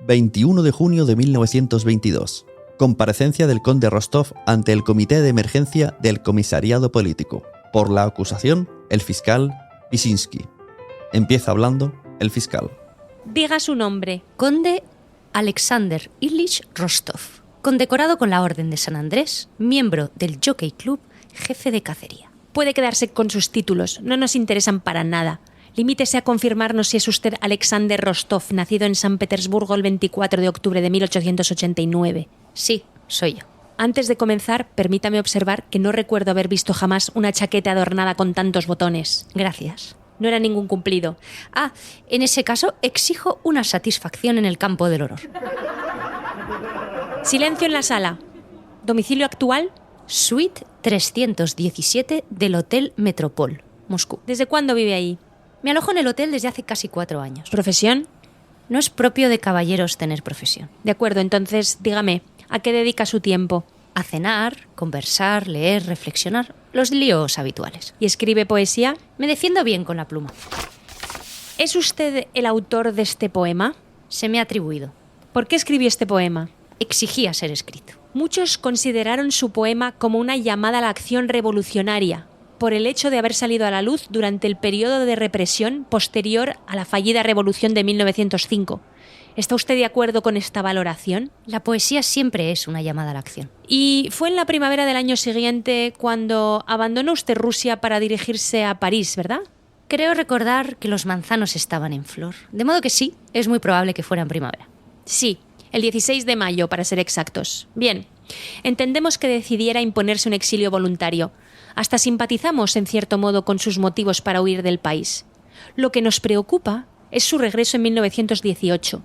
21 de junio de 1922. Comparecencia del conde Rostov ante el Comité de Emergencia del Comisariado Político. Por la acusación, el fiscal Pisinski. Empieza hablando el fiscal. Diga su nombre. Conde Alexander Ilich Rostov, condecorado con la Orden de San Andrés, miembro del Jockey Club, jefe de cacería. Puede quedarse con sus títulos, no nos interesan para nada. Limítese a confirmarnos si es usted Alexander Rostov, nacido en San Petersburgo el 24 de octubre de 1889. Sí, soy yo. Antes de comenzar, permítame observar que no recuerdo haber visto jamás una chaqueta adornada con tantos botones. Gracias. No era ningún cumplido. En ese caso, exijo una satisfacción en el campo del honor. Silencio en la sala. ¿Domicilio actual? Suite 317 del Hotel Metropol, Moscú. ¿Desde cuándo vive ahí? Me alojo en el hotel desde hace casi 4 años. ¿Profesión? No es propio de caballeros tener profesión. De acuerdo, entonces dígame, ¿a qué dedica su tiempo? A cenar, conversar, leer, reflexionar, los líos habituales. ¿Y escribe poesía? Me defiendo bien con la pluma. ¿Es usted el autor de este poema? Se me ha atribuido. ¿Por qué escribió este poema? Exigía ser escrito. Muchos consideraron su poema como una llamada a la acción revolucionaria, por el hecho de haber salido a la luz durante el periodo de represión posterior a la fallida revolución de 1905. ¿Está usted de acuerdo con esta valoración? La poesía siempre es una llamada a la acción. Y fue en la primavera del año siguiente cuando abandonó usted Rusia para dirigirse a París, ¿verdad? Creo recordar que los manzanos estaban en flor. De modo que sí, es muy probable que fuera en primavera. Sí, el 16 de mayo, para ser exactos. Bien, entendemos que decidiera imponerse un exilio voluntario. Hasta simpatizamos, en cierto modo, con sus motivos para huir del país. Lo que nos preocupa es su regreso en 1918.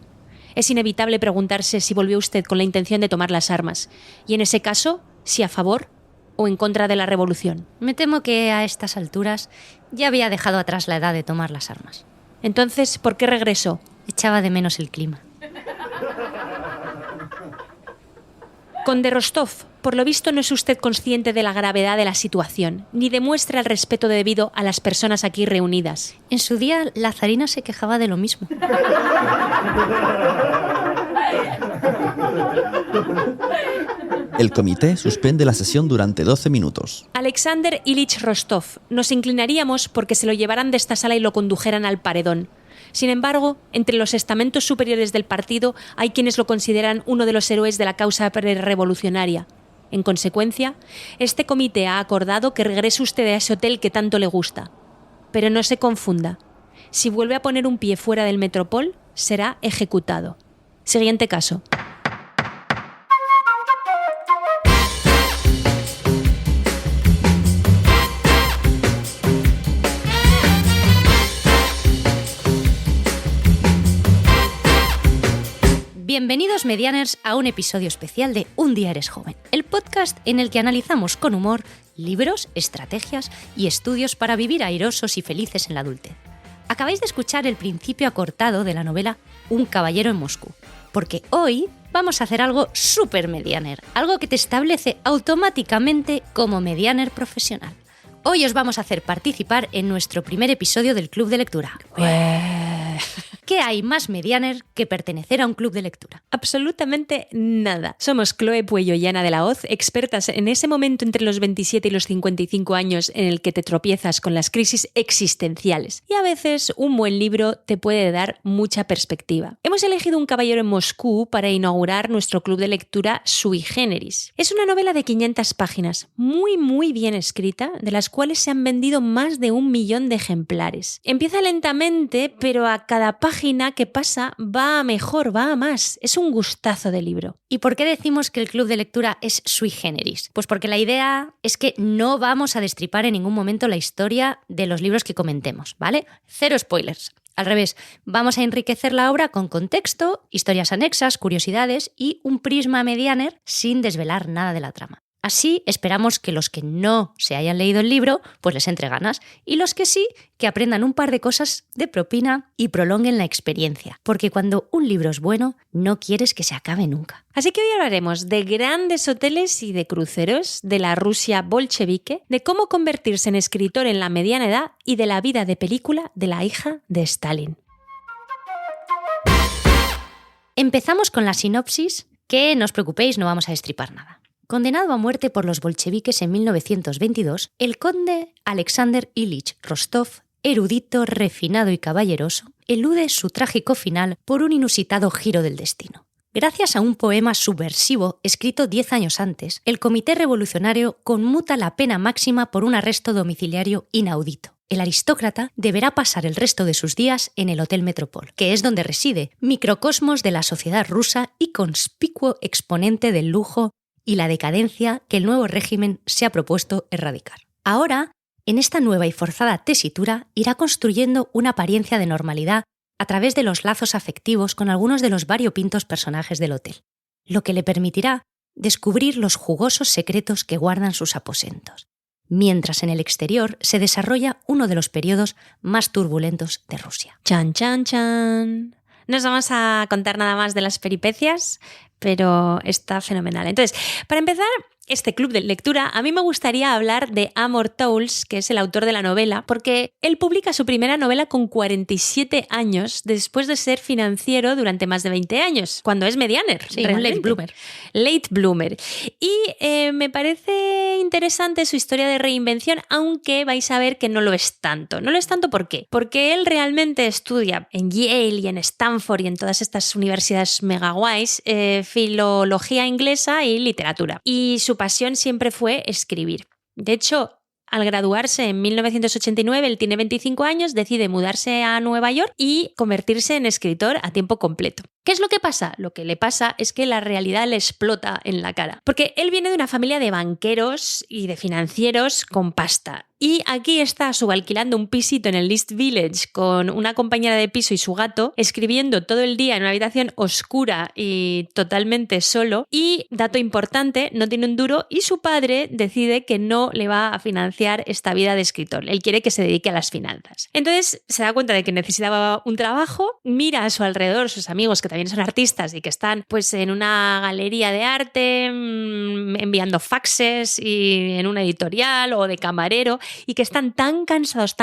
Es inevitable preguntarse si volvió usted con la intención de tomar las armas, y en ese caso, si a favor o en contra de la revolución. Me temo que a estas alturas ya había dejado atrás la edad de tomar las armas. Entonces, ¿por qué regresó? Echaba de menos el clima. Conde Rostov, por lo visto no es usted consciente de la gravedad de la situación, ni demuestra el respeto debido a las personas aquí reunidas. En su día, la zarina se quejaba de lo mismo. El comité suspende la sesión durante 12 minutos. Alexander Ilich Rostov, nos inclinaríamos porque se lo llevaran de esta sala y lo condujeran al paredón. Sin embargo, entre los estamentos superiores del partido hay quienes lo consideran uno de los héroes de la causa revolucionaria. En consecuencia, este comité ha acordado que regrese usted a ese hotel que tanto le gusta. Pero no se confunda. Si vuelve a poner un pie fuera del Metropol, será ejecutado. Siguiente caso. Bienvenidos, Medianers, a un episodio especial de Un día eres joven, el podcast en el que analizamos con humor libros, estrategias y estudios para vivir airosos y felices en la adultez. Acabáis de escuchar el principio acortado de la novela Un caballero en Moscú, porque hoy vamos a hacer algo súper medianer, algo que te establece automáticamente como medianer profesional. Hoy os vamos a hacer participar en nuestro primer episodio del Club de Lectura. ¿Qué hay más medianer que pertenecer a un club de lectura? Absolutamente nada. Somos Chloe Puello y Ana de la Hoz, expertas en ese momento entre los 27 y los 55 años en el que te tropiezas con las crisis existenciales. Y a veces un buen libro te puede dar mucha perspectiva. Hemos elegido Un caballero en Moscú para inaugurar nuestro club de lectura Sui Generis. Es una novela de 500 páginas, muy bien escrita, de las cuales se han vendido más de 1 millón de ejemplares. Empieza lentamente, pero a cada página que pasa va a mejor, va a más. Es un gustazo de libro. ¿Y por qué decimos que el club de lectura es sui generis? Pues porque la idea es que no vamos a destripar en ningún momento la historia de los libros que comentemos, ¿vale? Cero spoilers. Al revés, vamos a enriquecer la obra con contexto, historias anexas, curiosidades y un prisma medianer sin desvelar nada de la trama. Así esperamos que los que no se hayan leído el libro pues les entre ganas, y los que sí, que aprendan un par de cosas de propina y prolonguen la experiencia, porque cuando un libro es bueno no quieres que se acabe nunca. Así que hoy hablaremos de grandes hoteles y de cruceros, de la Rusia bolchevique, de cómo convertirse en escritor en la mediana edad y de la vida de película de la hija de Stalin. Empezamos con la sinopsis, que no os preocupéis, no vamos a destripar nada. Condenado a muerte por los bolcheviques en 1922, el conde Alexander Ilich Rostov, erudito, refinado y caballeroso, elude su trágico final por un inusitado giro del destino. Gracias a un poema subversivo escrito 10 años antes, el Comité Revolucionario conmuta la pena máxima por un arresto domiciliario inaudito. El aristócrata deberá pasar el resto de sus días en el Hotel Metropol, que es donde reside, microcosmos de la sociedad rusa y conspicuo exponente del lujo y la decadencia que el nuevo régimen se ha propuesto erradicar. Ahora, en esta nueva y forzada tesitura, irá construyendo una apariencia de normalidad a través de los lazos afectivos con algunos de los variopintos personajes del hotel, lo que le permitirá descubrir los jugosos secretos que guardan sus aposentos, mientras en el exterior se desarrolla uno de los periodos más turbulentos de Rusia. Chan, chan, chan. No os vamos a contar nada más de las peripecias, pero está fenomenal. Entonces, para empezar este club de lectura, a mí me gustaría hablar de Amor Towles, que es el autor de la novela, porque él publica su primera novela con 47 años, después de ser financiero durante más de 20 años, cuando es medianer. Sí, un late bloomer. Late bloomer. Y me parece interesante su historia de reinvención, aunque vais a ver que no lo es tanto. No lo es tanto, ¿por qué? Porque él realmente estudia en Yale y en Stanford y en todas estas universidades mega guays, filología inglesa y literatura. Y su pasión siempre fue escribir. De hecho, al graduarse en 1989, él tiene 25 años, decide mudarse a Nueva York y convertirse en escritor a tiempo completo. ¿Qué es lo que pasa? Lo que le pasa es que la realidad le explota en la cara. Porque él viene de una familia de banqueros y de financieros con pasta. Y aquí está subalquilando un pisito en el East Village con una compañera de piso y su gato, escribiendo todo el día en una habitación oscura y totalmente solo. Y, dato importante, no tiene un duro y su padre decide que no le va a financiar esta vida de escritor. Él quiere que se dedique a las finanzas. Entonces se da cuenta de que necesitaba un trabajo, mira a su alrededor sus amigos que también son artistas y que están pues en una galería de arte, enviando faxes y en una editorial o de camarero, y que están tan cansados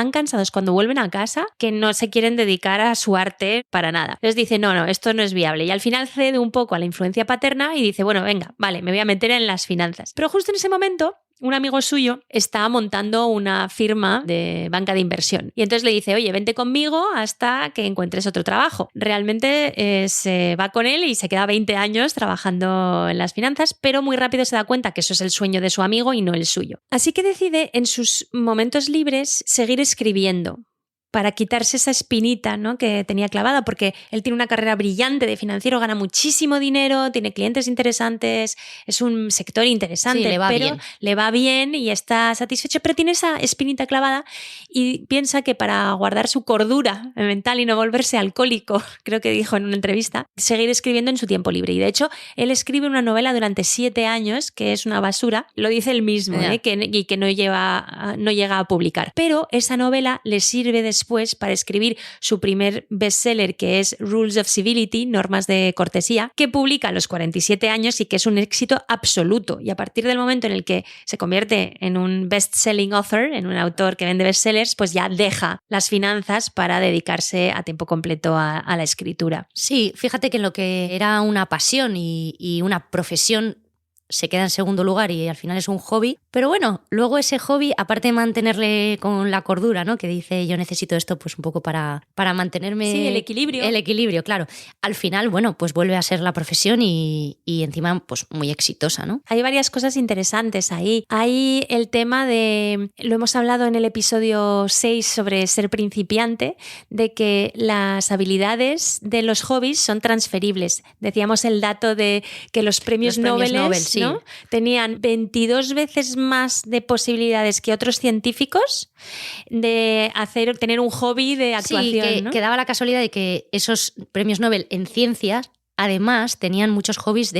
cuando vuelven a casa que no se quieren dedicar a su arte para nada. Les dice, no, esto no es viable. Y al final cede un poco a la influencia paterna y dice, bueno, venga, vale, me voy a meter en las finanzas. Pero justo en ese momento, un amigo suyo está montando una firma de banca de inversión. Y entonces le dice, oye, vente conmigo hasta que encuentres otro trabajo. Realmente se va con él y se queda 20 años trabajando en las finanzas, pero muy rápido se da cuenta que eso es el sueño de su amigo y no el suyo. Así que decide en sus momentos libres seguir escribiendo, para quitarse esa espinita, ¿no?, que tenía clavada, porque él tiene una carrera brillante de financiero, gana muchísimo dinero, tiene clientes interesantes, es un sector interesante, sí, le va bien y está satisfecho, pero tiene esa espinita clavada y piensa que para guardar su cordura mental y no volverse alcohólico, creo que dijo en una entrevista, seguir escribiendo en su tiempo libre. Y de hecho, él escribe una novela durante 7 años, que es una basura, lo dice él mismo, que no llega a publicar. Pero esa novela le sirve después para escribir su primer bestseller, que es Rules of Civility, Normas de Cortesía, que publica a los 47 años y que es un éxito absoluto. Y a partir del momento en el que se convierte en un best-selling author, en un autor que vende bestsellers, pues ya deja las finanzas para dedicarse a tiempo completo a la escritura. Sí, fíjate que lo que era una pasión y una profesión se queda en segundo lugar y al final es un hobby. Pero bueno, luego ese hobby, aparte de mantenerle con la cordura, ¿no?, que dice yo necesito esto pues un poco para mantenerme... Sí, el equilibrio. El equilibrio, claro. Al final, bueno, pues vuelve a ser la profesión y encima pues muy exitosa, ¿no? Hay varias cosas interesantes ahí. Hay el tema de, lo hemos hablado en el episodio 6 sobre ser principiante, de que las habilidades de los hobbies son transferibles. Decíamos el dato de que los premios Nobel, sí, ¿no?, tenían 22 veces más de posibilidades que otros científicos de tener un hobby de actuación. Sí, que daba la casualidad de que esos premios Nobel en ciencias además tenían muchos hobbies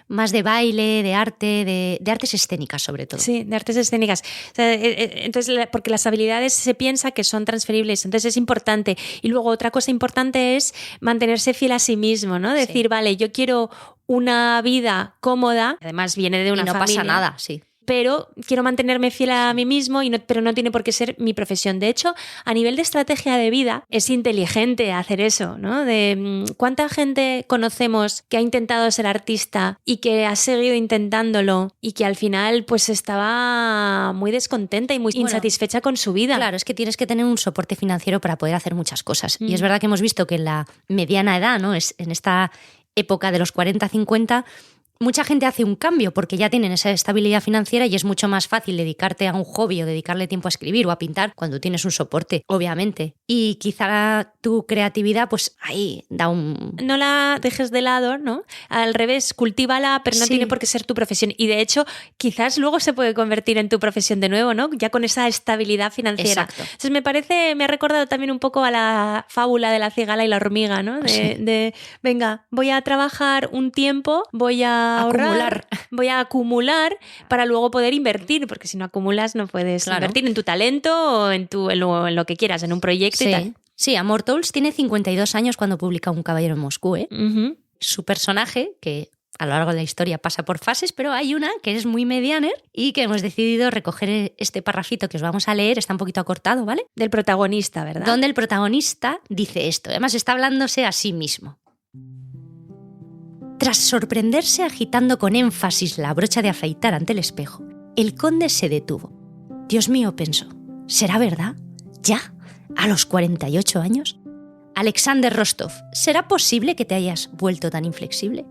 más de baile, de arte, de artes escénicas sobre todo. Sí, de artes escénicas. O sea, entonces, porque las habilidades se piensa que son transferibles, entonces es importante. Y luego otra cosa importante es mantenerse fiel a sí mismo, ¿no? Decir, vale, yo quiero una vida cómoda, además viene de una familia. familia. No pasa nada, sí. pero quiero mantenerme fiel a mí mismo, pero no tiene por qué ser mi profesión. De hecho, a nivel de estrategia de vida, es inteligente hacer eso, ¿no? De cuánta gente conocemos que ha intentado ser artista y que ha seguido intentándolo y que al final pues estaba muy descontenta y muy insatisfecha con su vida. Claro, es que tienes que tener un soporte financiero para poder hacer muchas cosas. Y es verdad que hemos visto que en la mediana edad, ¿no? Es en esta época de los 40-50, mucha gente hace un cambio porque ya tienen esa estabilidad financiera y es mucho más fácil dedicarte a un hobby o dedicarle tiempo a escribir o a pintar cuando tienes un soporte, obviamente. Y quizá tu creatividad, pues ahí da un... No la dejes de lado, ¿no? Al revés, cultívala, pero no tiene por qué ser tu profesión. Y de hecho, quizás luego se puede convertir en tu profesión de nuevo, ¿no? Ya con esa estabilidad financiera. Exacto. Entonces me ha recordado también un poco a la fábula de la cigala y la hormiga, ¿no? Venga, voy a trabajar un tiempo, voy a ahorrar, voy a acumular para luego poder invertir, porque si no acumulas no puedes invertir en tu talento o en lo que quieras, en un proyecto y tal. Sí, Amor Towles tiene 52 años cuando publica Un caballero en Moscú, ¿eh? Uh-huh. Su personaje, que a lo largo de la historia pasa por fases, pero hay una que es muy medianer y que hemos decidido recoger este parrafito que os vamos a leer, está un poquito acortado, ¿vale? Del protagonista, ¿verdad? Donde el protagonista dice esto, además está hablándose a sí mismo. Tras sorprenderse agitando con énfasis la brocha de afeitar ante el espejo, el conde se detuvo. Dios mío, pensó, ¿será verdad? ¿Ya? ¿A los 48 años? Alexander Rostov, ¿será posible que te hayas vuelto tan inflexible?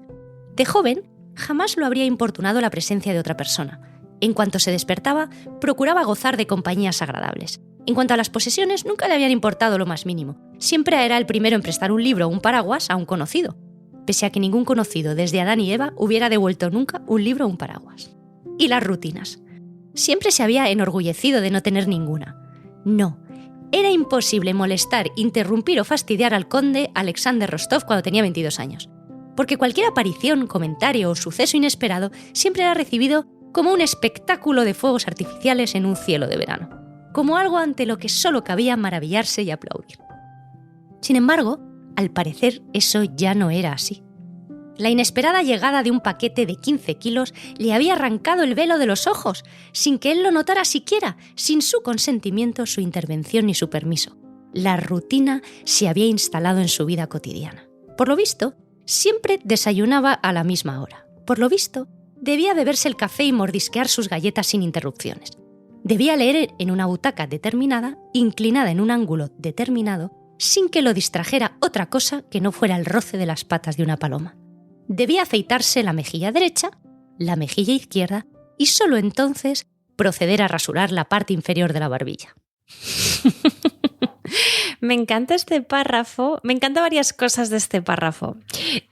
De joven, jamás lo habría importunado la presencia de otra persona. En cuanto se despertaba, procuraba gozar de compañías agradables. En cuanto a las posesiones, nunca le habían importado lo más mínimo. Siempre era el primero en prestar un libro o un paraguas a un conocido, pese a que ningún conocido, desde Adán y Eva, hubiera devuelto nunca un libro o un paraguas. Y las rutinas. Siempre se había enorgullecido de no tener ninguna. No, era imposible molestar, interrumpir o fastidiar al conde Alexander Rostov cuando tenía 22 años. Porque cualquier aparición, comentario o suceso inesperado siempre era recibido como un espectáculo de fuegos artificiales en un cielo de verano. Como algo ante lo que solo cabía maravillarse y aplaudir. Sin embargo, al parecer, eso ya no era así. La inesperada llegada de un paquete de 15 kilos le había arrancado el velo de los ojos, sin que él lo notara siquiera, sin su consentimiento, su intervención ni su permiso. La rutina se había instalado en su vida cotidiana. Por lo visto, siempre desayunaba a la misma hora. Por lo visto, debía beberse el café y mordisquear sus galletas sin interrupciones. Debía leer en una butaca determinada, inclinada en un ángulo determinado, sin que lo distrajera otra cosa que no fuera el roce de las patas de una paloma. Debía afeitarse la mejilla derecha, la mejilla izquierda y solo entonces proceder a rasurar la parte inferior de la barbilla. Me encanta este párrafo, me encantan varias cosas de este párrafo.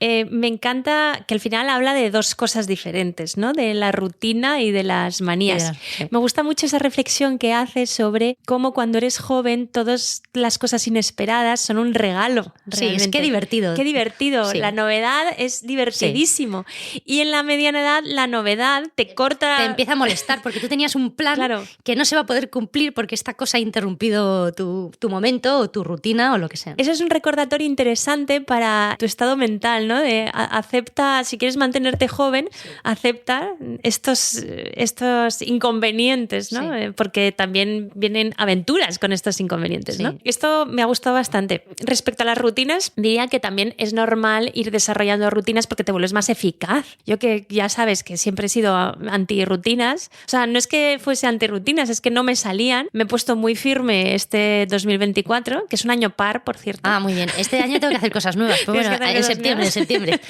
Me encanta que al final habla de dos cosas diferentes, ¿no? De la rutina y de las manías. Sí. Me gusta mucho esa reflexión que hace sobre cómo cuando eres joven todas las cosas inesperadas son un regalo. Realmente. Sí, es que divertido. Qué divertido. Sí. La novedad es divertidísimo. Sí. Y en la mediana edad la novedad te corta... Te empieza a molestar porque tú tenías un plan que no se va a poder cumplir porque esta cosa ha interrumpido tu momento o tu rutina o lo que sea. Eso es un recordatorio interesante para tu estado mental, ¿no? De acepta, si quieres mantenerte joven, acepta estos inconvenientes, ¿no? Sí. Porque también vienen aventuras con estos inconvenientes, ¿no? Sí. Esto me ha gustado bastante. Respecto a las rutinas, diría que también es normal ir desarrollando rutinas porque te vuelves más eficaz. Yo que ya sabes que siempre he sido antirrutinas, o sea, no es que fuese antirrutinas, es que no me salían. Me he puesto muy firme este 2024, que es un año par, por cierto. Ah, muy bien. Este año tengo que hacer cosas nuevas. Pero bueno, en septiembre.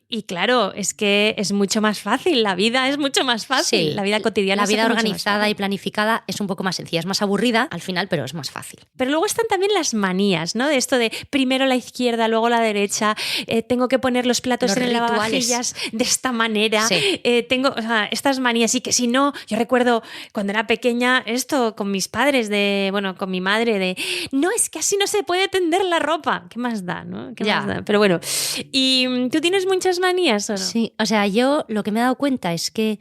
Y claro, es que es mucho más fácil. La vida es mucho más fácil. Sí, la vida cotidiana. La vida organizada y planificada es un poco más sencilla. Es más aburrida al final, pero es más fácil. Pero luego están también las manías, ¿no? De esto de primero la izquierda, luego la derecha. Tengo que poner los platos en el lavavajillas de esta manera. Sí. Tengo estas manías y que si no, yo recuerdo cuando era pequeña esto con mis padres, con mi madre, de no, es que así no se puede tender la ropa. ¿Qué más da, no? ¿Qué más da? Pero bueno, ¿y tú tienes muchas manías o no? Sí, o sea, yo lo que me he dado cuenta es que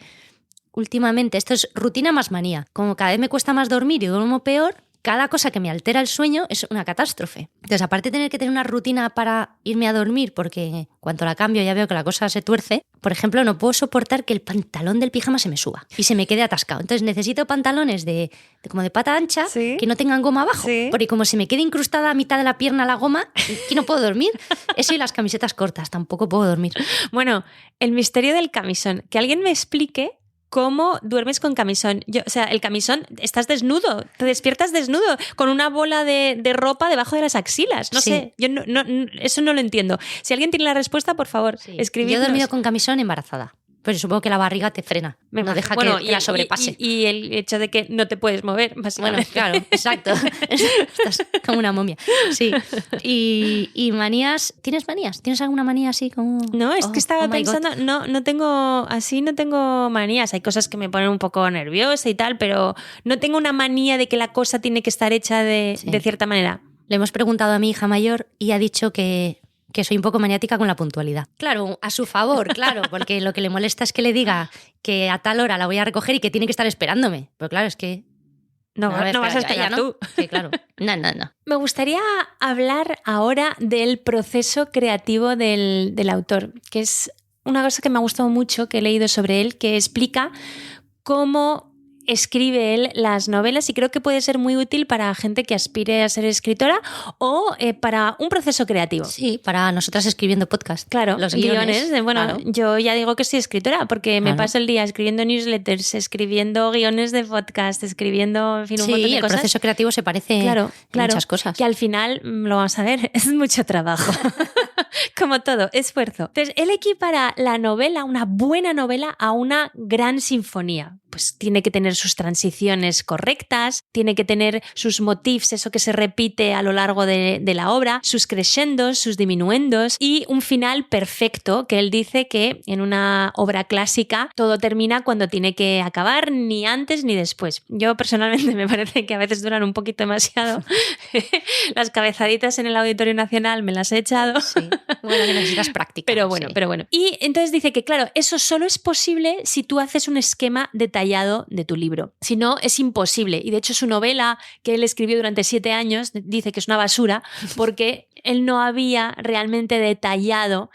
últimamente esto es rutina más manía. Como cada vez me cuesta más dormir y duermo peor, cada cosa que me altera el sueño es una catástrofe. Entonces, aparte de tener que tener una rutina para irme a dormir, porque cuando la cambio ya veo que la cosa se tuerce, por ejemplo, no puedo soportar que el pantalón del pijama se me suba y se me quede atascado. Entonces necesito pantalones como de pata ancha, ¿Sí? que no tengan goma abajo, ¿Sí? porque como se me quede incrustada a mitad de la pierna la goma, que no puedo dormir. Eso y las camisetas cortas, tampoco puedo dormir. Bueno, el misterio del camisón. Que alguien me explique cómo duermes con camisón. O sea, el camisón, estás desnudo, te despiertas desnudo, con una bola de ropa debajo de las axilas. No Sí. sé, yo eso no lo entiendo. Si alguien tiene la respuesta, por favor, Sí. escribidnos. Yo he dormido con camisón embarazada. Pero supongo que la barriga te frena, no deja que la sobrepase. Y el hecho de que no te puedes mover, Bueno, básicamente. claro, exacto. Estás como una momia. Sí. Y manías, ¿tienes manías? ¿Tienes alguna manía así como...? No, es que estaba my God. pensando, no tengo manías. Hay cosas que me ponen un poco nerviosa y tal, pero no tengo una manía de que la cosa tiene que estar hecha de cierta manera. Le hemos preguntado a mi hija mayor y ha dicho que soy un poco maniática con la puntualidad. Claro, a su favor, claro, porque lo que le molesta es que le diga que a tal hora la voy a recoger y que tiene que estar esperándome. Pero claro, es que... No vas a esperar tú. Sí, claro. No. Me gustaría hablar ahora del proceso creativo del autor, que es una cosa que me ha gustado mucho, que he leído sobre él, que explica cómo escribe él las novelas y creo que puede ser muy útil para gente que aspire a ser escritora o para un proceso creativo. Sí, para nosotras escribiendo podcast. Claro, los guiones. Bueno, claro. yo ya digo que soy escritora porque me paso el día escribiendo newsletters, escribiendo guiones de podcast, escribiendo, en fin, un montón de cosas. El proceso creativo se parece claro, muchas cosas. Que al final, lo vamos a ver, es mucho trabajo. Como todo, esfuerzo. Entonces, él equipara la novela, una buena novela, a una gran sinfonía. Pues tiene que tener sus transiciones correctas, tiene que tener sus motifs, eso que se repite a lo largo de la obra, sus crescendos, sus diminuendos y un final perfecto, que él dice que en una obra clásica todo termina cuando tiene que acabar, ni antes ni después. Yo personalmente me parece que a veces duran un poquito demasiado. Las cabezaditas en el Auditorio Nacional me las he echado. Sí. Bueno, que necesitas práctica. Pero bueno. Y entonces dice que, claro, eso solo es posible si tú haces un esquema detallado de tu libro. Si no, es imposible. Y de hecho su novela, que él escribió durante 7 años, dice que es una basura porque él no había realmente detallado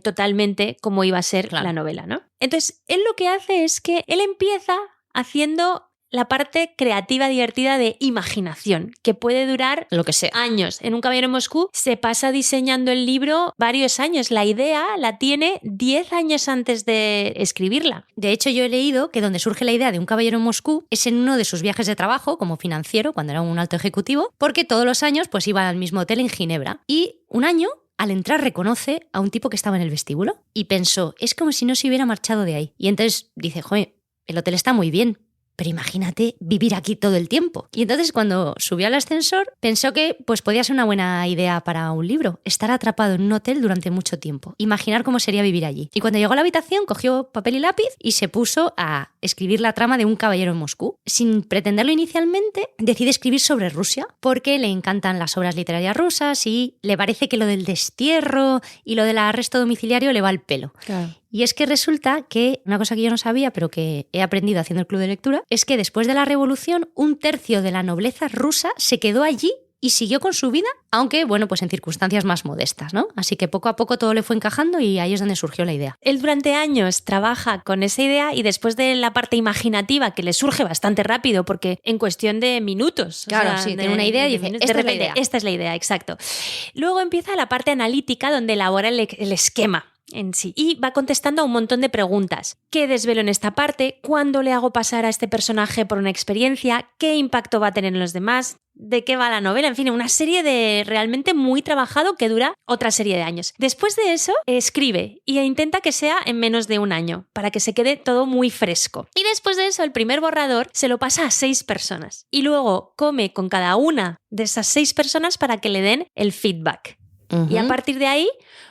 totalmente cómo iba a ser la novela, ¿no? Entonces, él lo que hace es que él empieza haciendo la parte creativa, divertida de imaginación, que puede durar lo que sea. Años. En Un caballero en Moscú se pasa diseñando el libro varios años. La idea la tiene 10 años antes de escribirla. De hecho, yo he leído que donde surge la idea de Un caballero en Moscú es en uno de sus viajes de trabajo como financiero, cuando era un alto ejecutivo, porque todos los años pues iba al mismo hotel en Ginebra. Y un año, al entrar, reconoce a un tipo que estaba en el vestíbulo y pensó, es como si no se hubiera marchado de ahí. Y entonces dice, joder, el hotel está muy bien, pero imagínate vivir aquí todo el tiempo. Y entonces cuando subió al ascensor pensó que pues podía ser una buena idea para un libro, estar atrapado en un hotel durante mucho tiempo, imaginar cómo sería vivir allí. Y cuando llegó a la habitación cogió papel y lápiz y se puso a escribir la trama de Un caballero en Moscú. Sin pretenderlo inicialmente, decide escribir sobre Rusia porque le encantan las obras literarias rusas y le parece que lo del destierro y lo del arresto domiciliario le va al pelo. Claro. Y es que resulta que, una cosa que yo no sabía, pero que he aprendido haciendo el club de lectura, es que después de la revolución, 1/3 de la nobleza rusa se quedó allí y siguió con su vida, aunque, bueno, pues en circunstancias más modestas, ¿no? Así que poco a poco todo le fue encajando y ahí es donde surgió la idea. Él durante años trabaja con esa idea y después de la parte imaginativa, que le surge bastante rápido, porque en cuestión de minutos. Claro, o sea, sí, tiene una idea y dice, esta es la idea. Esta es la idea, exacto. Luego empieza la parte analítica donde elabora el esquema en sí y va contestando a un montón de preguntas. ¿Qué desvelo en esta parte? ¿Cuándo le hago pasar a este personaje por una experiencia? ¿Qué impacto va a tener en los demás? ¿De qué va la novela? En fin, una serie de realmente muy trabajado que dura otra serie de años. Después de eso, escribe e intenta que sea en menos de un año para que se quede todo muy fresco. Y después de eso, el primer borrador se lo pasa a 6 personas y luego come con cada una de esas 6 personas para que le den el feedback. Y a partir de ahí,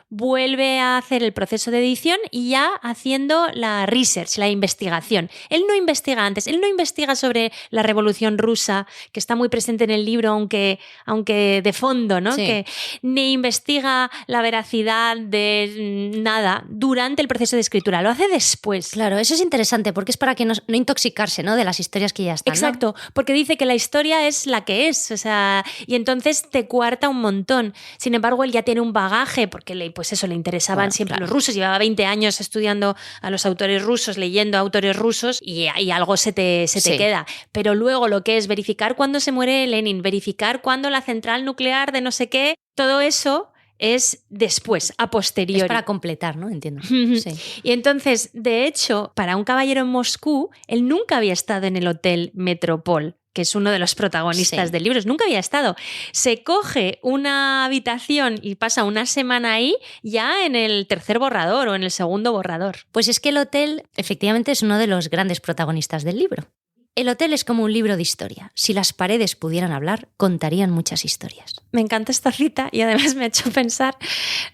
vuelve a hacer el proceso de edición y ya haciendo la research, la investigación. Él no investiga antes, él no investiga sobre la Revolución Rusa, que está muy presente en el libro, aunque de fondo, ¿no? Sí. Que ni investiga la veracidad de nada durante el proceso de escritura, lo hace después. Claro, eso es interesante porque es para que no intoxicarse, ¿no? De las historias que ya están, ¿no? Exacto, porque dice que la historia es la que es, o sea, y entonces te cuarta un montón. Sin embargo, él ya tiene un bagaje, porque le interesaban siempre los rusos, llevaba 20 años estudiando a los autores rusos, leyendo a autores rusos, y algo se te queda. Pero luego lo que es verificar cuándo se muere Lenin, verificar cuándo la central nuclear de no sé qué, todo eso es después, a posteriori. Es para completar, ¿no? Entiendo. Sí. Y entonces, de hecho, para un caballero en Moscú, él nunca había estado en el Hotel Metropol, que es uno de los protagonistas del libro, nunca había estado. Se coge una habitación y pasa una semana ahí ya en el tercer borrador o en el segundo borrador. Pues es que el hotel efectivamente es uno de los grandes protagonistas del libro. El hotel es como un libro de historia. Si las paredes pudieran hablar, contarían muchas historias. Me encanta esta cita y además me ha hecho pensar,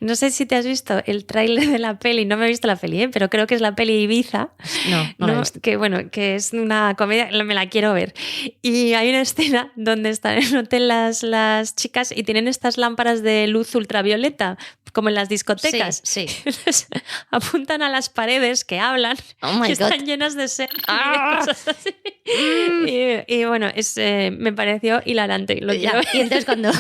no sé si te has visto el tráiler de la peli, no me he visto la peli, pero creo que es la peli Ibiza. No la he visto. Que es una comedia, me la quiero ver. Y hay una escena donde están en un hotel las chicas y tienen estas lámparas de luz ultravioleta, como en las discotecas. Sí. Entonces, apuntan a las paredes que hablan, que están llenas de selfies y de cosas así. Y bueno, me pareció hilarante. Y entonces cuando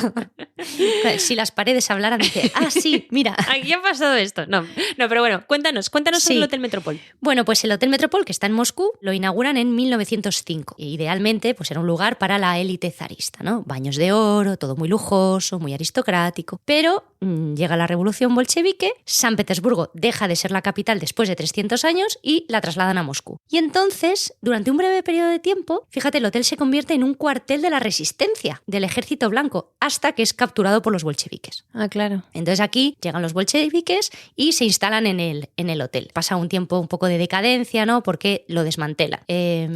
si las paredes hablaran, dice, sí, mira. Aquí ha pasado esto. No, pero bueno, cuéntanos sobre el Hotel Metropol. Bueno, pues el Hotel Metropol, que está en Moscú, lo inauguran en 1905. E idealmente, pues era un lugar para la élite zarista, ¿no? Baños de oro, todo muy lujoso, muy aristocrático. Pero llega la revolución bolchevique, San Petersburgo deja de ser la capital después de 300 años y la trasladan a Moscú. Y entonces, durante un breve periodo de tiempo, fíjate, el hotel se convierte en un cuartel de la resistencia del ejército blanco hasta que es capturado por los bolcheviques. Ah, claro. Entonces aquí llegan los bolcheviques y se instalan en el hotel. Pasa un tiempo un poco de decadencia, ¿no? Porque lo desmantelan.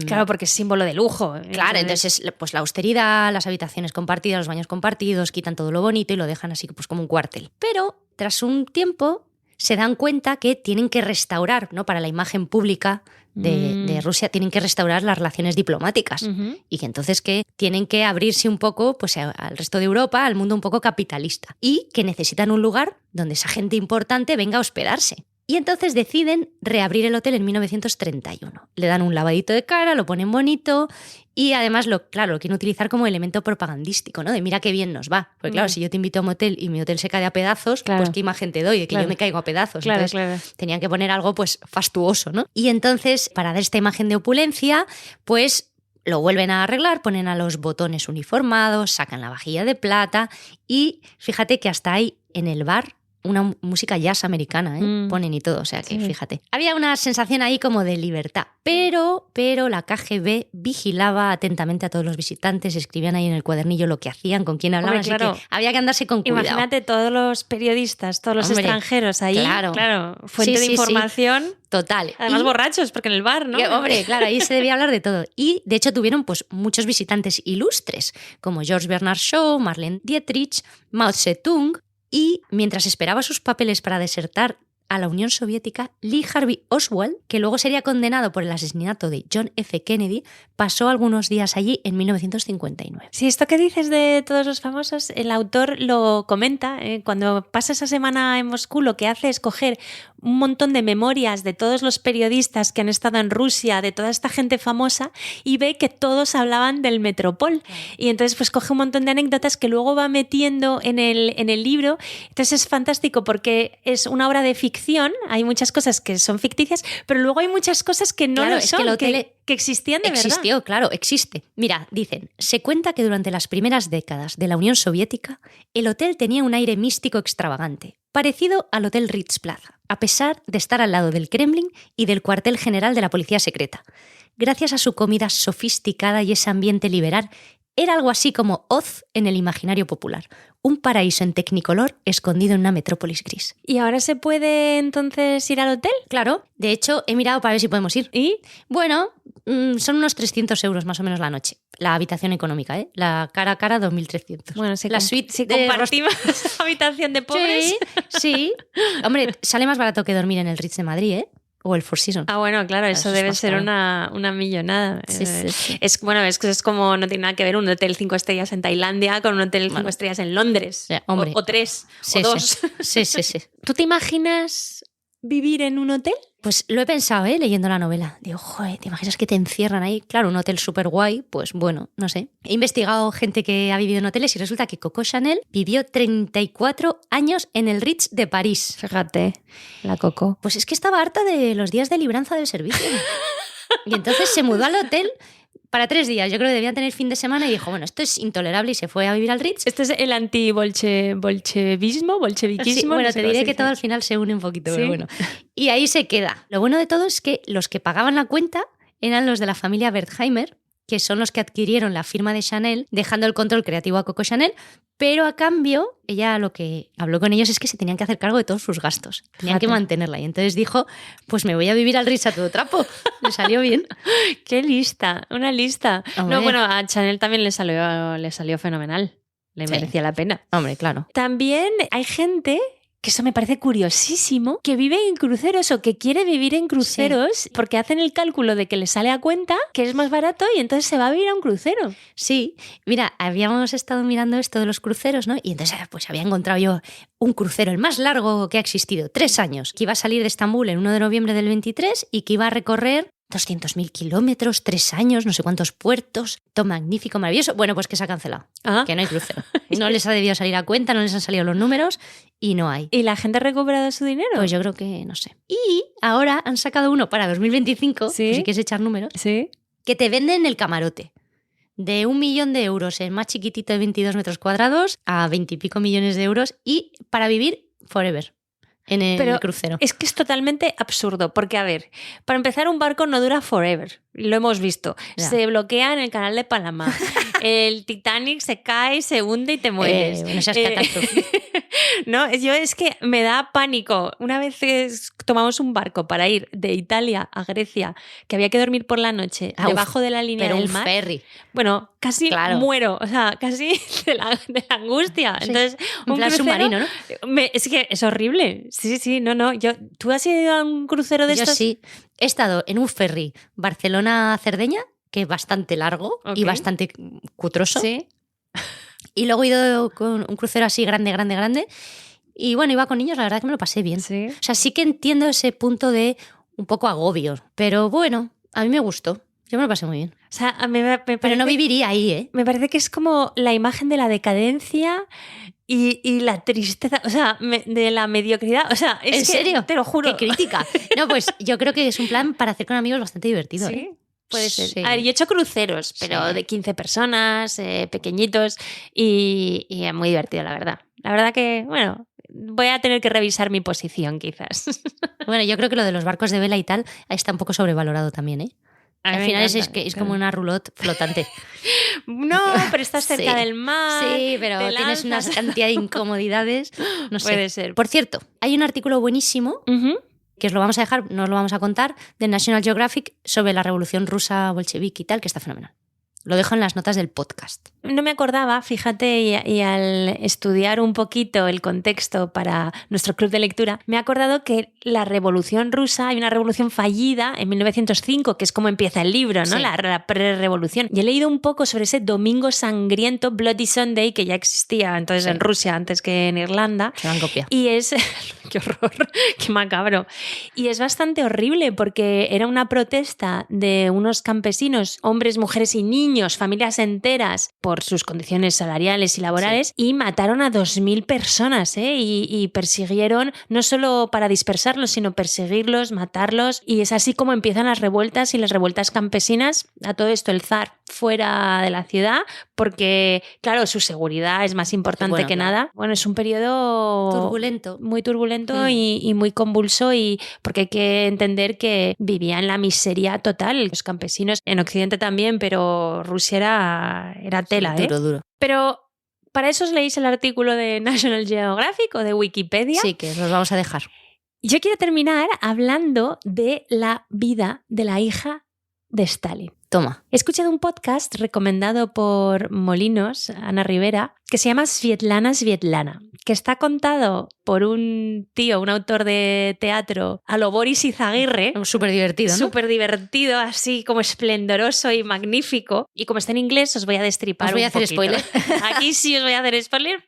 Claro, porque es símbolo de lujo. Claro, entonces pues la austeridad, las habitaciones compartidas, los baños compartidos, quitan todo lo bonito y lo dejan así pues como un cuartel. Pero tras un tiempo se dan cuenta que tienen que restaurar, ¿no? Para la imagen pública de Rusia, tienen que restaurar las relaciones diplomáticas. Y que entonces que tienen que abrirse un poco pues, al resto de Europa, al mundo un poco capitalista. Y que necesitan un lugar donde esa gente importante venga a hospedarse. Y entonces deciden reabrir el hotel en 1931. Le dan un lavadito de cara, lo ponen bonito y además lo quieren utilizar como elemento propagandístico, ¿no? De mira qué bien nos va. Porque claro, si yo te invito a un hotel y mi hotel se cae a pedazos, pues qué imagen te doy de que yo me caigo a pedazos. Entonces tenían que poner algo pues fastuoso, ¿no? Y entonces, para dar esta imagen de opulencia, pues lo vuelven a arreglar, ponen a los botones uniformados, sacan la vajilla de plata y fíjate que hasta hay en el bar una música jazz americana, ponen y todo, o sea que fíjate. Había una sensación ahí como de libertad, pero la KGB vigilaba atentamente a todos los visitantes, escribían ahí en el cuadernillo lo que hacían, con quién hablaban, así que había que andarse con cuidado. Imagínate todos los periodistas, todos los extranjeros ahí, claro, fuente de información. Sí. Total. Además borrachos, porque en el bar, ¿no? Hombre, claro, ahí se debía hablar de todo. Y de hecho tuvieron pues muchos visitantes ilustres, como George Bernard Shaw, Marlene Dietrich, Mao Zedong. Y mientras esperaba sus papeles para desertar a la Unión Soviética, Lee Harvey Oswald, que luego sería condenado por el asesinato de John F. Kennedy, pasó algunos días allí en 1959. Sí, esto que dices de todos los famosos, el autor lo comenta. Cuando pasa esa semana en Moscú, lo que hace es coger un montón de memorias de todos los periodistas que han estado en Rusia, de toda esta gente famosa, y ve que todos hablaban del Metropol. Y entonces pues coge un montón de anécdotas que luego va metiendo en el libro. Entonces es fantástico porque es una obra de ficción, hay muchas cosas que son ficticias, pero luego hay muchas cosas que no lo son, que existían de verdad. Existió, claro, existe. Mira, dicen, se cuenta que durante las primeras décadas de la Unión Soviética, el hotel tenía un aire místico extravagante, parecido al Hotel Ritz Plaza, a pesar de estar al lado del Kremlin y del cuartel general de la policía secreta. Gracias a su comida sofisticada y ese ambiente liberal, era algo así como Oz en el imaginario popular. Un paraíso en tecnicolor escondido en una metrópolis gris. ¿Y ahora se puede entonces ir al hotel? Claro, de hecho he mirado para ver si podemos ir. ¿Y? Bueno, Son unos 300 euros más o menos la noche. La habitación económica, ¿eh? La cara a cara, 2.300. Bueno, la suite si de compartimos habitación de pobres. Sí. Hombre, sale más barato que dormir en el Ritz de Madrid, ¿eh? O el Four Seasons. Ah, bueno, claro, eso debe ser una millonada. Sí. Es como, no tiene nada que ver un hotel 5 estrellas en Tailandia con un hotel 5 estrellas en Londres. Hombre. O 3, o 2. Sí. ¿Tú te imaginas vivir en un hotel? Pues lo he pensado, leyendo la novela. Digo, joder, ¿te imaginas que te encierran ahí? Claro, un hotel súper guay, pues bueno, no sé. He investigado gente que ha vivido en hoteles y resulta que Coco Chanel vivió 34 años en el Ritz de París. Fíjate, la Coco. Pues es que estaba harta de los días de libranza del servicio. Y entonces se mudó al hotel para 3 días. Yo creo que debían tener fin de semana y dijo, bueno, esto es intolerable y se fue a vivir al Ritz. Esto es el anti-bolcheviquismo, bolcheviquismo. Sí, bueno, no sé te diré que dice. todo al final se une un poquito, ¿Sí? pero bueno. Y ahí se queda. Lo bueno de todo es que los que pagaban la cuenta eran los de la familia Wertheimer, que son los que adquirieron la firma de Chanel, dejando el control creativo a Coco Chanel, pero a cambio, ella lo que habló con ellos es que se tenían que hacer cargo de todos sus gastos. Tenían que mantenerla. Y entonces dijo, pues me voy a vivir al Ritz a todo trapo. Le salió bien. ¡Qué lista! Una lista. Hombre. No, bueno, a Chanel también le salió fenomenal. Le merecía la pena. Hombre, claro. También hay gente, que eso me parece curiosísimo, que vive en cruceros o que quiere vivir en cruceros porque hacen el cálculo de que le sale a cuenta, que es más barato y entonces se va a vivir a un crucero. Sí, mira, habíamos estado mirando esto de los cruceros, ¿no? Y entonces pues había encontrado yo un crucero, el más largo que ha existido, 3 años, que iba a salir de Estambul el 1 de noviembre del 23 y que iba a recorrer 200.000 kilómetros, 3 años, no sé cuántos puertos, todo magnífico, maravilloso. Bueno, pues que se ha cancelado, que no hay crucero. No les ha debido salir a cuenta, no les han salido los números y no hay. ¿Y la gente ha recuperado su dinero? Pues yo creo que no sé. Y ahora han sacado uno para 2025, ¿Sí? si quieres echar números, Sí. que te venden el camarote. De 1 millón de euros, el más chiquitito de 22 metros cuadrados, a 20 y pico millones de euros y para vivir forever. En el crucero. Es que es totalmente absurdo, porque a ver, para empezar un barco no dura forever, lo hemos visto. Ya. Se bloquea en el canal de Panamá, el Titanic se cae, se hunde y te mueres. Bueno, seas catástrofe. No, yo es que me da pánico. Una vez tomamos un barco para ir de Italia a Grecia, que había que dormir por la noche debajo de la línea pero del un mar. ferry. Bueno, casi Claro. muero, o sea, casi de la angustia. Sí. Entonces, En plan crucero, submarino, ¿no? es que es horrible. Sí, no. ¿Tú has ido a un crucero de Yo estos? sí. He estado en un ferry Barcelona-Cerdeña, que es bastante largo y Ok. bastante cutroso. Sí. Y luego he ido con un crucero así grande. Y bueno, iba con niños, la verdad que me lo pasé bien. Sí. O sea, sí que entiendo ese punto de un poco agobio. Pero bueno, a mí me gustó. Yo me lo pasé muy bien. O sea, me parece, Pero no viviría ahí, ¿eh? me parece que es como la imagen de la decadencia y la tristeza, o sea, de la mediocridad. O sea, es ¿En que, serio? te lo juro. ¡Qué crítica! No, pues yo creo que es un plan para hacer con amigos bastante divertido, Sí. ¿eh? Puede ser. Sí. A ver, yo he hecho cruceros, pero Sí. de 15 personas, pequeñitos, y es muy divertido, la verdad. La verdad que, bueno, voy a tener que revisar mi posición, quizás. Bueno, yo creo que lo de los barcos de vela y tal está un poco sobrevalorado también, ¿eh? A mí Al me final encanta, es claro. como una roulotte flotante. No, pero estás cerca Sí. del mar. Sí, pero te tienes una lanzas. cantidad de incomodidades. No sé. Puede ser. Por cierto, hay un artículo buenísimo Ujú. que os lo vamos a dejar, no os lo vamos a contar, de National Geographic sobre la revolución rusa bolchevique y tal, que está fenomenal. Lo dejo en las notas del podcast. No me acordaba, fíjate, y al estudiar un poquito el contexto para nuestro club de lectura, me he acordado que la Revolución Rusa, hay una revolución fallida en 1905, que es como empieza el libro, ¿no? Sí. La pre-revolución. Y he leído un poco sobre ese domingo sangriento, Bloody Sunday, que ya existía entonces Sí. en Rusia antes que en Irlanda. Se lo han copiado. Y es... ¡Qué horror! ¡Qué macabro! Y es bastante horrible porque era una protesta de unos campesinos, hombres, mujeres y niños, familias enteras, por sus condiciones salariales y laborales, y mataron a 2.000 personas, ¿eh? Y persiguieron, no solo para dispersarlos, sino perseguirlos, matarlos. Y es así como empiezan las revueltas y las revueltas campesinas. A todo esto el zar fuera de la ciudad, porque, claro, su seguridad es más importante Bueno, que claro. nada. Bueno, es un periodo Turbulento. muy turbulento y muy convulso, y porque hay que entender que vivía en la miseria total. Los campesinos en Occidente también, pero Rusia era tela, ¿eh? Duro. Pero para eso os leéis el artículo de National Geographic o de Wikipedia. Sí, que los vamos a dejar. Yo quiero terminar hablando de la vida de la hija de Stalin. Toma. He escuchado un podcast recomendado por Molinos, Ana Rivera, que se llama Svietlana, que está contado por un tío, un autor de teatro, a lo Boris Izaguirre. Súper divertido, ¿no? Súper divertido, así como esplendoroso y magnífico. Y como está en inglés, os voy a destripar un poquito. Os voy a hacer spoiler. Aquí sí os voy a hacer spoiler,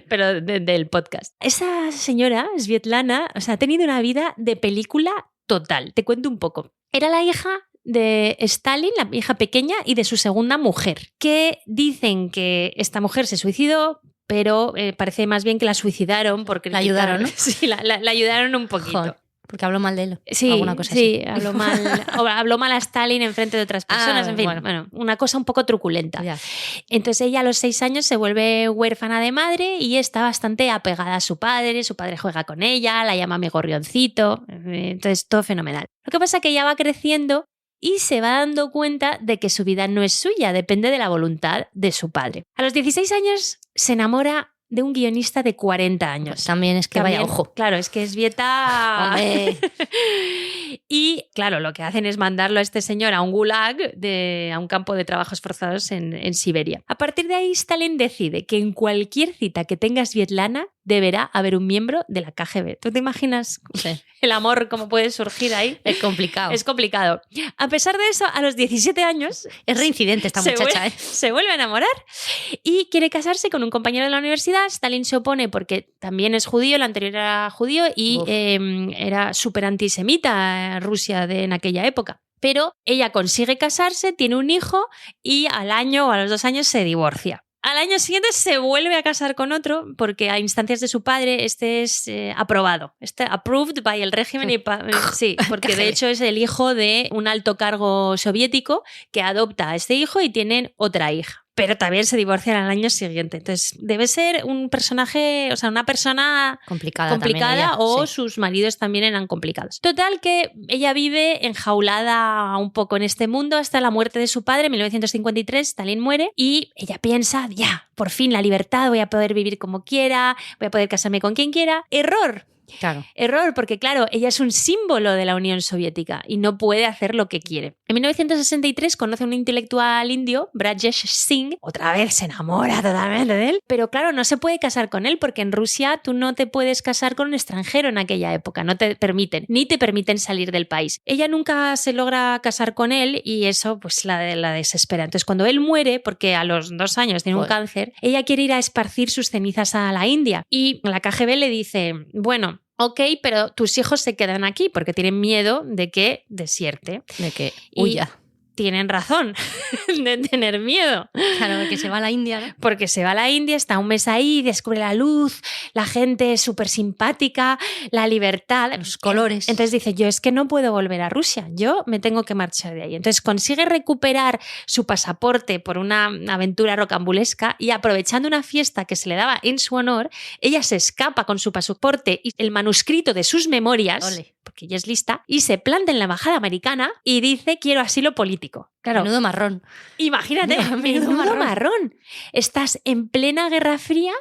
pero del podcast. Esa señora, Svietlana, o sea, ha tenido una vida de película total. Te cuento un poco. Era la hija de Stalin, la hija pequeña, y de su segunda mujer, que dicen que esta mujer se suicidó, pero parece más bien que la suicidaron porque la ayudaron, ¿no? Sí, la ayudaron un poquito. Joder, porque habló mal de él. Sí, alguna cosa así. habló mal a Stalin en frente de otras personas, en fin, bueno, una cosa un poco truculenta. Ya. Entonces ella a los 6 años se vuelve huérfana de madre y está bastante apegada a su padre juega con ella, la llama mi gorrioncito, entonces todo fenomenal. Lo que pasa es que ella va creciendo y se va dando cuenta de que su vida no es suya, depende de la voluntad de su padre. A los 16 años se enamora de un guionista de 40 años. Pues también es que vaya ojo. Claro, es que es Svieta... Y claro, lo que hacen es mandarlo a este señor a un gulag, a un campo de trabajos forzados en Siberia. A partir de ahí, Stalin decide que en cualquier cita que tenga Svietlana deberá haber un miembro de la KGB. ¿Tú te imaginas el amor cómo puede surgir ahí? Es complicado. Es complicado. A pesar de eso, a los 17 años... Es reincidente esta muchacha, Se vuelve a enamorar y quiere casarse con un compañero de la universidad. Stalin se opone porque también es judío, el anterior era judío y era súper antisemita Rusia en aquella época. Pero ella consigue casarse, tiene un hijo y al año o a los 2 años se divorcia. Al año siguiente se vuelve a casar con otro porque a instancias de su padre este es aprobado. Approved by el régimen. Sí, porque de hecho es el hijo de un alto cargo soviético que adopta a este hijo y tienen otra hija. Pero también se divorcian al año siguiente. Entonces debe ser un personaje, o sea, una persona complicada ella, o sí. Sus maridos también eran complicados. Total que ella vive enjaulada un poco en este mundo hasta la muerte de su padre en 1953. Stalin muere y ella piensa, ya, por fin la libertad, voy a poder vivir como quiera, voy a poder casarme con quien quiera. Error. Claro. Error, porque claro, ella es un símbolo de la Unión Soviética y no puede hacer lo que quiere. En 1963 conoce a un intelectual indio, Brajesh Singh, otra vez se enamora totalmente de él, pero claro, no se puede casar con él porque en Rusia tú no te puedes casar con un extranjero en aquella época, no te permiten, ni te permiten salir del país. Ella nunca se logra casar con él y eso pues la desespera. Entonces cuando él muere, porque a los 2 años tiene un cáncer, ella quiere ir a esparcir sus cenizas a la India y la KGB le dice, bueno, ok, pero tus hijos se quedan aquí porque tienen miedo de que desierte. De que huya. Tienen razón de tener miedo. Claro, porque se va a la India, ¿no? Porque se va a la India, está un mes ahí, descubre la luz, la gente es súper simpática, la libertad, los colores. Entonces dice, yo es que no puedo volver a Rusia, yo me tengo que marchar de ahí. Entonces consigue recuperar su pasaporte por una aventura rocambolesca y aprovechando una fiesta que se le daba en su honor, ella se escapa con su pasaporte y el manuscrito de sus memorias, porque ella es lista, y se planta en la embajada americana y dice, quiero asilo político. Claro. Menudo marrón. Imagínate, menudo marrón. Estás en plena Guerra Fría,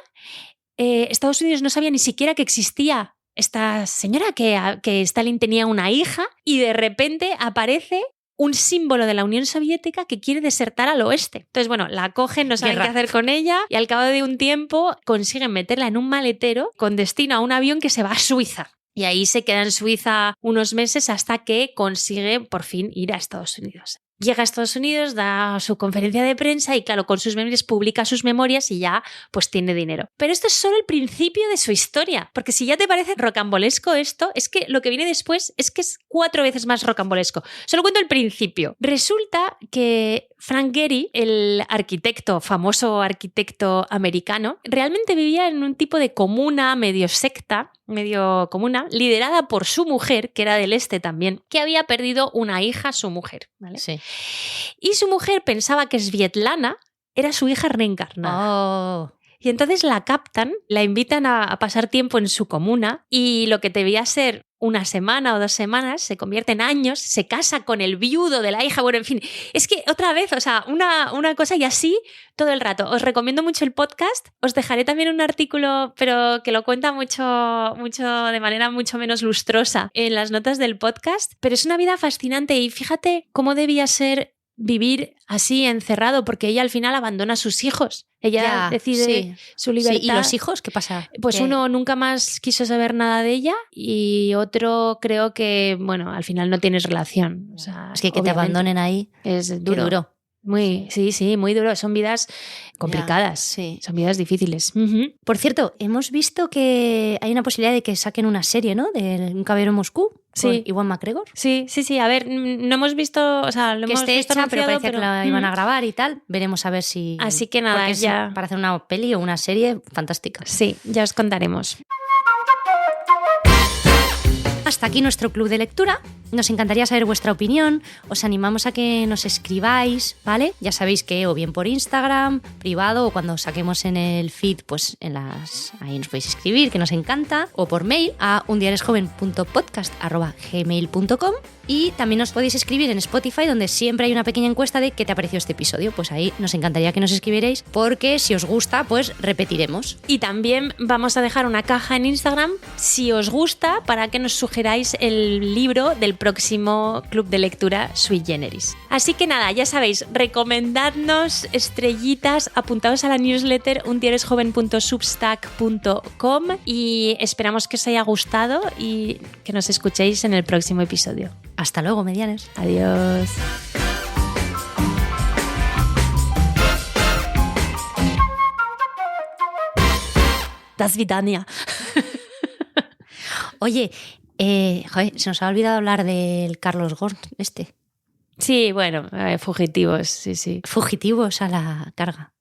Estados Unidos no sabía ni siquiera que existía esta señora, que Stalin tenía una hija y de repente aparece un símbolo de la Unión Soviética que quiere desertar al oeste. Entonces, bueno, la cogen, no saben qué hacer con ella y al cabo de un tiempo consiguen meterla en un maletero con destino a un avión que se va a Suiza. Y ahí se queda en Suiza unos meses hasta que consigue por fin ir a Estados Unidos. Llega a Estados Unidos, da su conferencia de prensa y claro, con sus memorias publica sus memorias y ya pues tiene dinero. Pero esto es solo el principio de su historia, porque si ya te parece rocambolesco esto, es que lo que viene después es que es 4 veces más rocambolesco. Solo cuento el principio. Resulta que Frank Gehry, el arquitecto, famoso arquitecto americano, realmente vivía en un tipo de comuna, medio secta, medio comuna, liderada por su mujer, que era del este también, que había perdido una hija, su mujer, ¿vale? Sí. Y su mujer pensaba que Svietlana era su hija reencarnada. Oh. Y entonces la captan, la invitan a pasar tiempo en su comuna y lo que debía ser una semana o 2 semanas se convierte en años, se casa con el viudo de la hija, bueno, en fin, es que otra vez, o sea, una cosa y así todo el rato. Os recomiendo mucho el podcast, os dejaré también un artículo, pero que lo cuenta mucho de manera mucho menos lustrosa en las notas del podcast, pero es una vida fascinante y fíjate cómo debía ser vivir así encerrado, porque ella al final abandona a sus hijos. Ella decide su libertad. Sí. ¿Y los hijos qué pasa? Pues ¿Qué? Uno nunca más quiso saber nada de ella y otro creo que, bueno, al final no tienes relación. O sea, es que te abandonen ahí es duro. Duro. Muy duro. Son vidas complicadas, son vidas difíciles. Uh-huh. Por cierto, hemos visto que hay una posibilidad de que saquen una serie, ¿no? De Un caballero en Moscú. Sí. Con Ewan McGregor. Sí. A ver, no hemos visto, o sea, lo que hemos esté visto hecha, pero anunciado, parecía que la iban a grabar y tal. Veremos a ver si... Así que nada, porque ya... para hacer una peli o una serie fantástica. Sí, ya os contaremos. Hasta aquí nuestro club de lectura. Nos encantaría saber vuestra opinión. Os animamos a que nos escribáis, ¿vale? Ya sabéis que o bien por Instagram, privado, o cuando saquemos en el feed, pues ahí nos podéis escribir, que nos encanta, o por mail a undiaresjoven.podcast@gmail.com. Y también nos podéis escribir en Spotify, donde siempre hay una pequeña encuesta de qué te ha parecido este episodio. Pues ahí nos encantaría que nos escribierais, porque si os gusta, pues repetiremos. Y también vamos a dejar una caja en Instagram, si os gusta, para que nos sugeráis el libro del próximo club de lectura Sui Generis. Así que nada, ya sabéis, recomendadnos estrellitas, apuntaos a la newsletter undiaresjoven.substack.com y esperamos que os haya gustado y que nos escuchéis en el próximo episodio. Hasta luego, medianes. Adiós. Das Vidania. Oye, se nos ha olvidado hablar del Carlos Ghosn este. Sí, bueno, fugitivos, sí. Fugitivos a la carga.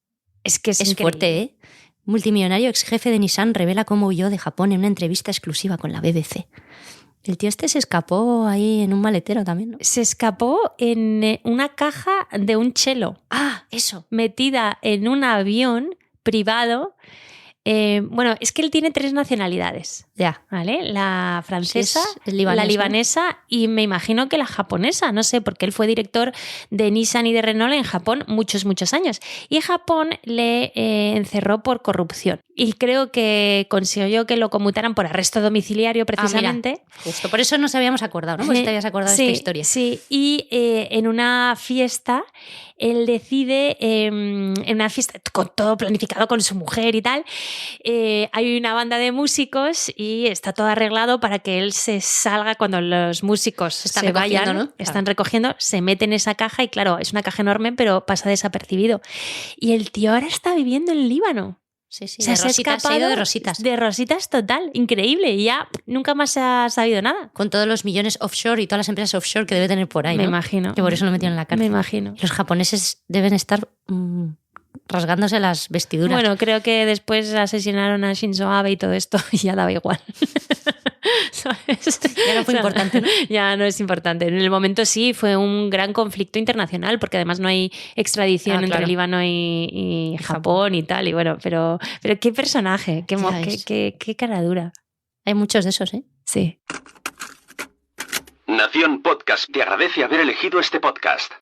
Es que es fuerte, ¿eh? Multimillonario ex jefe de Nissan revela cómo huyó de Japón en una entrevista exclusiva con la BBC. El tío este se escapó ahí en un maletero también, ¿no? Se escapó en una caja de un chelo. Ah, eso. Metida en un avión privado. Bueno, es que él tiene 3 nacionalidades. Ya. ¿Vale? La francesa, es libanés, la libanesa, ¿no? Y me imagino que la japonesa, no sé, porque él fue director de Nissan y de Renault en Japón muchos años. Y Japón le encerró por corrupción. Y creo que consiguió que lo conmutaran por arresto domiciliario, precisamente. Mira, justo por eso nos habíamos acordado, ¿no? Pues te habías acordado de esta historia. Sí, y en una fiesta, él decide, en una fiesta con todo planificado con su mujer y tal, hay una banda de músicos y está todo arreglado para que él se salga cuando los músicos se vayan, ¿no? Están recogiendo, se mete en esa caja y claro, es una caja enorme, pero pasa desapercibido. Y el tío ahora está viviendo en Líbano. Sí, o sea, se ha escapado de rositas. De rositas total, increíble. Y ya nunca más se ha sabido nada. Con todos los millones offshore y todas las empresas offshore que debe tener por ahí, Me ¿no? imagino. Que por eso lo metieron en la cárcel. Me imagino. Los japoneses deben estar rasgándose las vestiduras. Bueno, creo que después asesinaron a Shinzo Abe y todo esto y ya daba igual. ¿Sabes? Ya no fue importante, ¿no? Ya no es importante. En el momento sí fue un gran conflicto internacional porque además no hay extradición entre Líbano y Japón y tal. Y bueno, pero qué personaje, qué cara dura. Hay muchos de esos, ¿eh? Sí. Nación Podcast te agradece haber elegido este podcast.